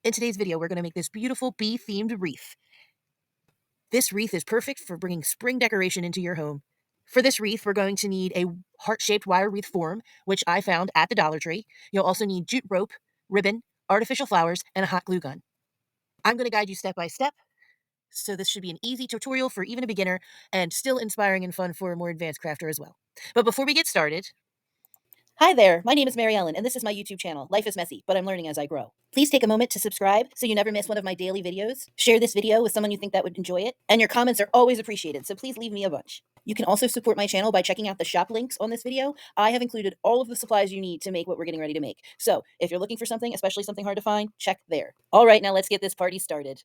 In today's video, we're going to make this beautiful bee-themed wreath. This wreath is perfect for bringing spring decoration into your home. For this wreath, we're going to need a heart-shaped wire wreath form, which I found at the Dollar Tree. You'll also need jute rope, ribbon, artificial flowers, and a hot glue gun. I'm going to guide you step by step, so this should be an easy tutorial for even a beginner and still inspiring and fun for a more advanced crafter as well. But before we get started... Hi there, my name is Mary Ellen, and this is my YouTube channel. Life is messy, but I'm learning as I grow. Please take a moment to subscribe so you never miss one of my daily videos. Share this video with someone you think that would enjoy it, and your comments are always appreciated, so please leave me a bunch. You can also support my channel by checking out the shop links on this video. I have included all of the supplies you need to make what we're getting ready to make. So if you're looking for something, especially something hard to find, check there. All right, now let's get this party started.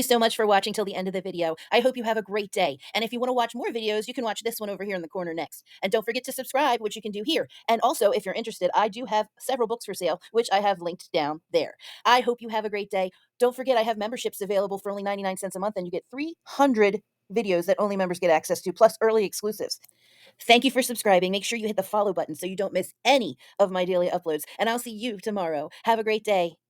you so much for watching till the end of the video. I hope you have a great day. And if you want to watch more videos, you can watch this one over here in the corner next. And don't forget to subscribe, which you can do here. And also, if you're interested, I do have several books for sale, which I have linked down there. I hope you have a great day. Don't forget, I have memberships available for only 99 cents a month, and you get 300 videos that only members get access to, plus early exclusives. Thank you for subscribing. Make sure you hit the follow button so you don't miss any of my daily uploads. And I'll see you tomorrow. Have a great day.